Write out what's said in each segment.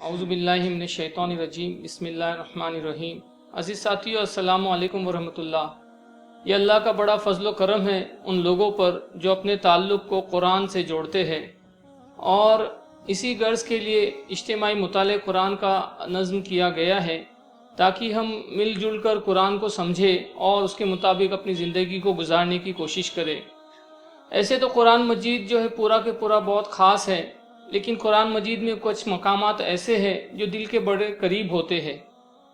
اعوذ باللہ من الشیطان الرجیم بسم اللہ الرحمن الرحیم۔ عزیز ساتھیو، السلام علیکم ورحمۃ اللہ۔ یہ اللہ کا بڑا فضل و کرم ہے ان لوگوں پر جو اپنے تعلق کو قرآن سے جوڑتے ہیں، اور اسی غرض کے لیے اجتماعی مطالعہ قرآن کا نظم کیا گیا ہے تاکہ ہم مل جل کر قرآن کو سمجھیں اور اس کے مطابق اپنی زندگی کو گزارنے کی کوشش کریں۔ ایسے تو قرآن مجید جو ہے پورا کے پورا بہت خاص ہے، لیکن قرآن مجید میں کچھ مقامات ایسے ہیں جو دل کے بڑے قریب ہوتے ہیں۔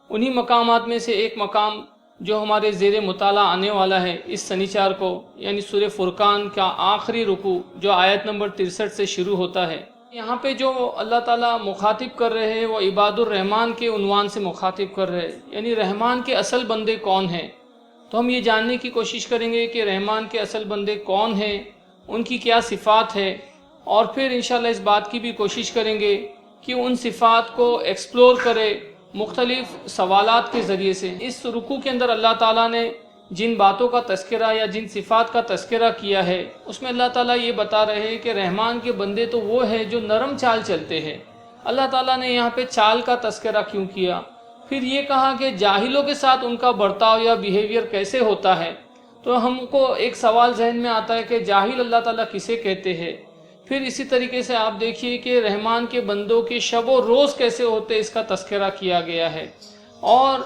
انہی مقامات میں سے ایک مقام جو ہمارے زیر مطالعہ آنے والا ہے اس سنیچار کو، یعنی سورہ فرقان کا آخری رکوع جو آیت نمبر 63 سے شروع ہوتا ہے۔ یہاں پہ جو اللہ تعالیٰ مخاطب کر رہے ہیں وہ عباد الرحمن کے عنوان سے مخاطب کر رہے ہیں، یعنی رحمان کے اصل بندے کون ہیں۔ تو ہم یہ جاننے کی کوشش کریں گے کہ رحمان کے اصل بندے کون ہیں، ان کی کیا صفات ہے، اور پھر انشاءاللہ اس بات کی بھی کوشش کریں گے کہ ان صفات کو ایکسپلور کرے مختلف سوالات کے ذریعے سے۔ اس رکوع کے اندر اللہ تعالیٰ نے جن باتوں کا تذکرہ یا جن صفات کا تذکرہ کیا ہے اس میں اللہ تعالیٰ یہ بتا رہے ہیں کہ رحمان کے بندے تو وہ ہیں جو نرم چال چلتے ہیں۔ اللہ تعالیٰ نے یہاں پہ چال کا تذکرہ کیوں کیا؟ پھر یہ کہا کہ جاہلوں کے ساتھ ان کا برتاؤ یا بیہیویئر کیسے ہوتا ہے؟ تو ہم کو ایک سوال ذہن میں آتا ہے کہ جاہل اللہ تعالیٰ کسے کہتے ہیں؟ پھر اسی طریقے سے آپ دیکھیے کہ رحمان کے بندوں کے شب و روز کیسے ہوتے اس کا تذکرہ کیا گیا ہے۔ اور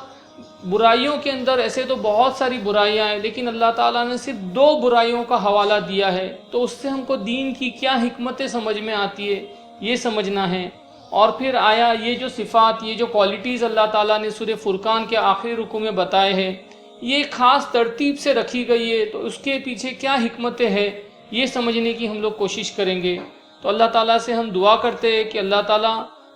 برائیوں کے اندر ایسے تو بہت ساری برائیاں ہیں، لیکن اللہ تعالیٰ نے صرف 2 برائیوں کا حوالہ دیا ہے، تو اس سے ہم کو دین کی کیا حکمتیں سمجھ میں آتی ہے یہ سمجھنا ہے۔ اور پھر آیا یہ جو صفات، یہ جو کوالٹیز اللہ تعالیٰ نے سورہ فرقان کے آخری رکوع میں بتائے ہیں، یہ خاص ترتیب سے رکھی گئی ہے، تو اس کے پیچھے کیا حکمتیں ہیں یہ سمجھنے کی ہم لوگ کوشش کریں گے۔ تو اللہ تعالیٰ سے ہم دعا کرتے ہیں کہ اللہ تعالیٰ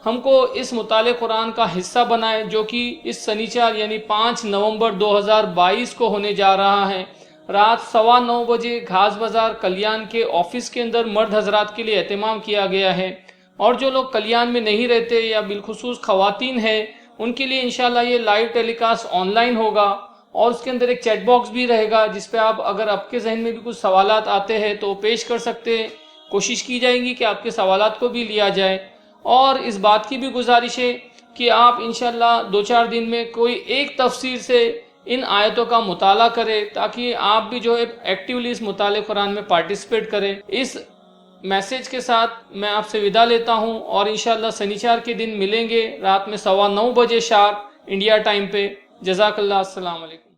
ہم کو اس مطالعہ قرآن کا حصہ بنائے، جو کہ اس سنیچر یعنی 5 نومبر 2022 کو ہونے جا رہا ہے۔ رات 9:15 بجے گھاس بازار کلیان کے آفس کے اندر مرد حضرات کے لیے اہتمام کیا گیا ہے، اور جو لوگ کلیان میں نہیں رہتے یا بالخصوص خواتین ہیں ان کے لیے انشاءاللہ یہ live telecast online ہوگا، اور اس کے اندر ایک چیٹ باکس بھی رہے گا جس پہ آپ اگر آپ کے ذہن میں بھی کچھ سوالات آتے ہیں تو پیش کر سکتے ہیں۔ کوشش کی جائے گی کہ آپ کے سوالات کو بھی لیا جائے، اور اس بات کی بھی گزارش ہے کہ آپ انشاءاللہ 2-4 دن میں کوئی ایک تفسیر سے ان آیتوں کا مطالعہ کریں تاکہ آپ بھی جو ہے ایکٹیولی اس مطالعہ قرآن میں پارٹیسپیٹ کریں۔ اس میسیج کے ساتھ میں آپ سے وداع لیتا ہوں، اور انشاءاللہ سنیچر کے دن ملیں گے رات میں 9:15 بجے شارپ انڈیا ٹائم پہ۔ جزاک اللہ، السلام علیکم۔